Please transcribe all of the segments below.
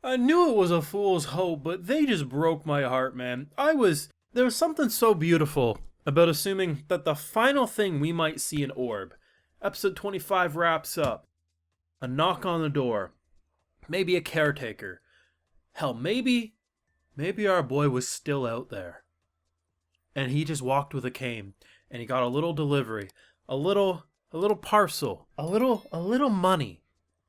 I knew it was a fool's hope, but they just broke my heart, man. There was something so beautiful about assuming that the final thing we might see in Orb, episode 25 wraps up. A knock on the door. Maybe a caretaker. Hell, maybe our boy was still out there. And he just walked with a cane, and he got a little delivery, a little parcel, a little money.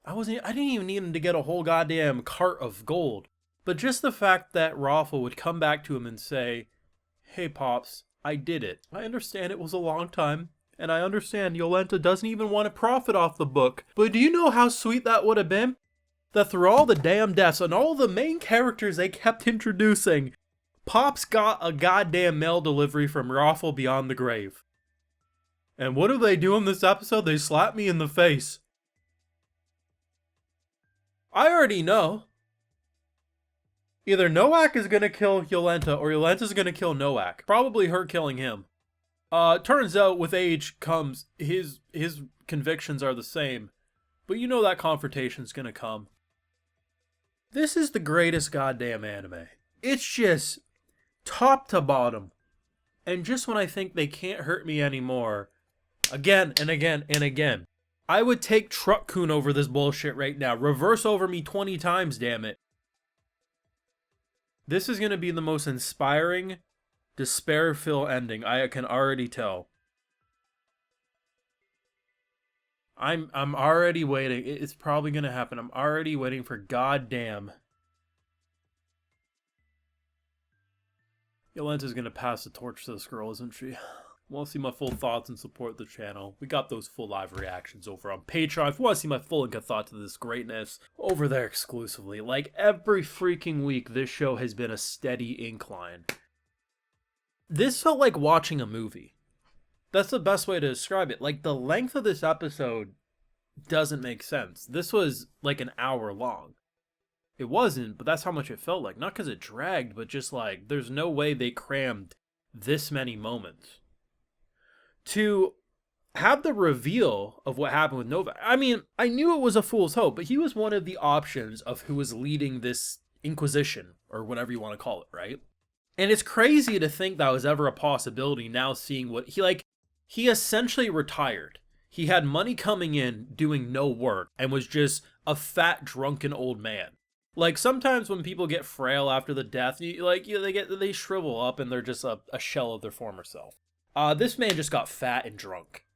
I didn't even need him to get a whole goddamn cart of gold. But just the fact that Raffle would come back to him and say, "Hey Pops, I did it. I understand it was a long time, and I understand Yolenta doesn't even want to profit off the book. But do you know how sweet that would have been? That through all the damn deaths and all the main characters they kept introducing, Pops got a goddamn mail delivery from Raffle beyond the grave. And what do they do in this episode? They slap me in the face. I already know. Either Noak is gonna kill Yolenta, or Yolenta's gonna kill Noak. Probably her killing him. Turns out with age comes his convictions are the same. But you know that confrontation's gonna come. This is the greatest goddamn anime. It's just top to bottom. And just when I think they can't hurt me anymore, again and again and again, I would take Truck-kun over this bullshit right now. Reverse over me 20 times, damn it. This is going to be the most inspiring, despair-filled ending, I can already tell. I'm already waiting. It's probably going to happen. I'm already waiting for goddamn. Yolenta's going to pass the torch to this girl, isn't she? Want to see my full thoughts and support the channel? We got those full live reactions over on Patreon. If you want to see my full and good thoughts of this greatness, over there exclusively. Like every freaking week, this show has been a steady incline. This felt like watching a movie. That's the best way to describe it. Like, the length of this episode doesn't make sense. This was like an hour long. It wasn't, but that's how much it felt like. Not because it dragged, but just like, there's no way they crammed this many moments. To have the reveal of what happened with Nova. I mean, I knew it was a fool's hope, but he was one of the options of who was leading this Inquisition, or whatever you want to call it, right? And it's crazy to think that was ever a possibility now, seeing what he essentially retired. He had money coming in, doing no work, and was just a fat, drunken old man. Like, sometimes when people get frail after the death, they shrivel up and they're just a shell of their former self. This man just got fat and drunk,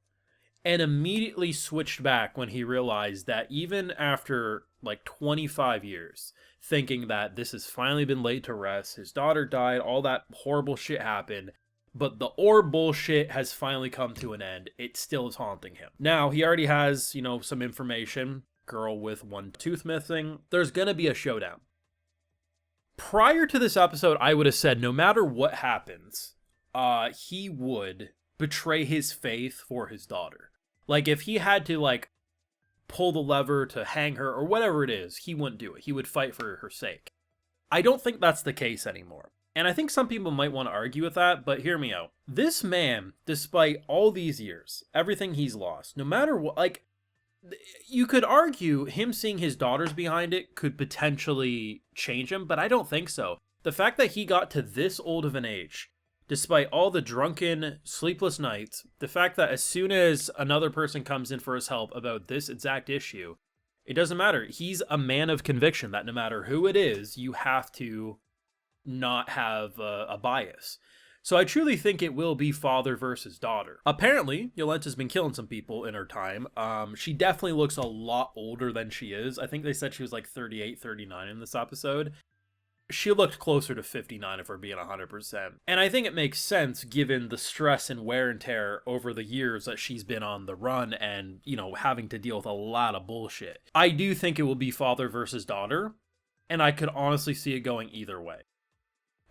and immediately switched back when he realized that even after like 25 years, thinking that this has finally been laid to rest, his daughter died, all that horrible shit happened, but the orb bullshit has finally come to an end. It still is haunting him. Now, he already has, some information. Girl with one tooth missing. There's gonna be a showdown. Prior to this episode, I would have said no matter what happens, he would betray his faith for his daughter. Like, if he had to, pull the lever to hang her or whatever it is, he wouldn't do it. He would fight for her sake. I don't think that's the case anymore. And I think some people might want to argue with that, but hear me out. This man, despite all these years, everything he's lost, no matter what, you could argue him seeing his daughters behind it could potentially change him, but I don't think so. The fact that he got to this old of an age, despite all the drunken, sleepless nights, the fact that as soon as another person comes in for his help about this exact issue, it doesn't matter. He's a man of conviction that no matter who it is, you have to not have a bias. So I truly think it will be father versus daughter. Apparently, Yolenta's been killing some people in her time. She definitely looks a lot older than she is. I think they said she was like 38, 39 in this episode. She looked closer to 59 if we're being 100%. And I think it makes sense given the stress and wear and tear over the years that she's been on the run and, having to deal with a lot of bullshit. I do think it will be father versus daughter, and I could honestly see it going either way.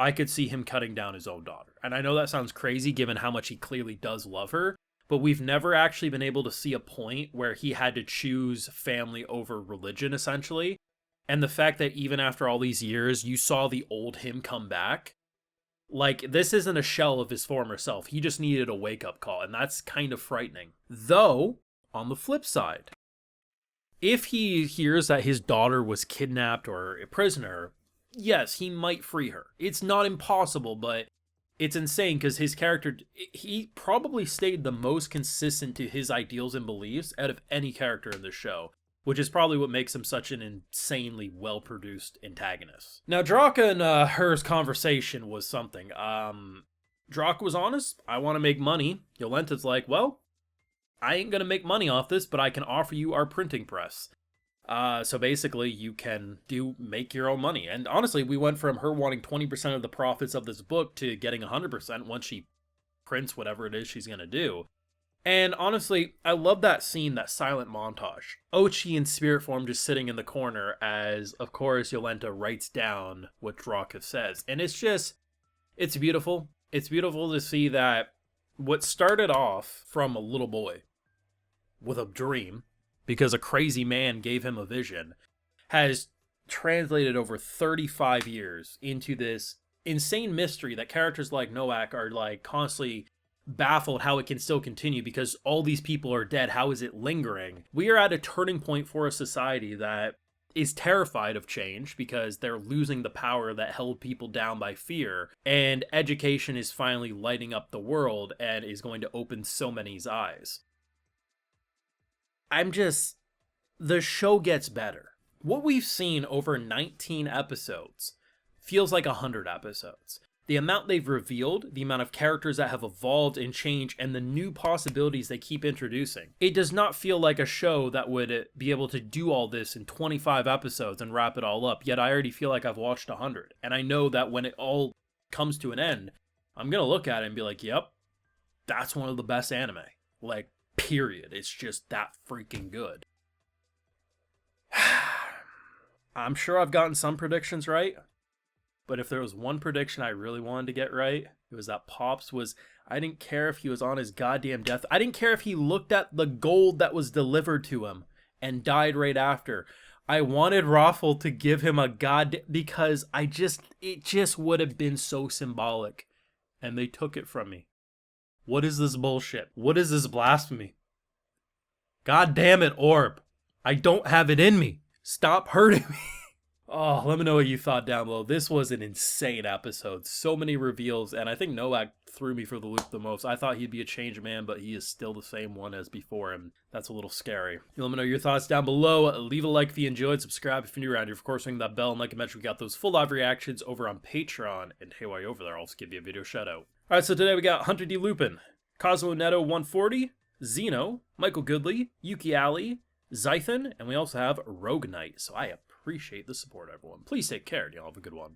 I could see him cutting down his own daughter. And I know that sounds crazy given how much he clearly does love her, but we've never actually been able to see a point where he had to choose family over religion, essentially. And the fact that even after all these years, you saw the old him come back, this isn't a shell of his former self. He just needed a wake-up call, and that's kind of frightening. Though, on the flip side, If he hears that his daughter was kidnapped or a prisoner, yes, he might free her. It's not impossible, but it's insane because his character, he probably stayed the most consistent to his ideals and beliefs out of any character in the show, which is probably what makes him such an insanely well-produced antagonist. Now, Draka and her's conversation was something. Draka was honest. I want to make money. Yolenta's like, well, I ain't gonna make money off this, but I can offer you our printing press. So basically, you can make your own money. And honestly, we went from her wanting 20% of the profits of this book to getting 100% once she prints whatever it is she's gonna do. And honestly, I love that scene, that silent montage. Ochi in spirit form just sitting in the corner as, of course, Yolenta writes down what Draka says. And it's beautiful. It's beautiful to see that what started off from a little boy with a dream, because a crazy man gave him a vision, has translated over 35 years into this insane mystery that characters like Noak are like constantly baffled how it can still continue because all these people are dead. How is it lingering? We are at a turning point for a society that is terrified of change because they're losing the power that held people down by fear, and education is finally lighting up the world and is going to open so many's eyes. The show gets better. What we've seen over 19 episodes feels like 100 episodes. The amount they've revealed, the amount of characters that have evolved and changed, and the new possibilities they keep introducing. It does not feel like a show that would be able to do all this in 25 episodes and wrap it all up, yet I already feel like I've watched 100. And I know that when it all comes to an end, I'm going to look at it and be like, yep, that's one of the best anime. Like, period. It's just that freaking good. I'm sure I've gotten some predictions right. But if there was one prediction I really wanted to get right, it was that Pops was... I didn't care if he was on his goddamn death. I didn't care if he looked at the gold that was delivered to him and died right after. I wanted Raffle to give him a because it just would have been so symbolic. And they took it from me. What is this bullshit? What is this blasphemy? God damn it, Orb. I don't have it in me. Stop hurting me. Oh, let me know what you thought down below. This was an insane episode. So many reveals, and I think Noak threw me for the loop the most. I thought he'd be a changed man, but he is still the same one as before, and that's a little scary. Let me know your thoughts down below. Leave a like if you enjoyed. Subscribe if you're new around here. Of course, ring that bell, and like I mentioned, we got those full live reactions over on Patreon. And hey, while you're over there, I'll also give you a video shout out. Alright, so today we got Hunter D. Lupin, Cosmo Netto 140, Zeno, Michael Goodley, Yuki Ali, Zython, and we also have Rogue Knight. So I appreciate the support, everyone. Please take care, and y'all have a good one.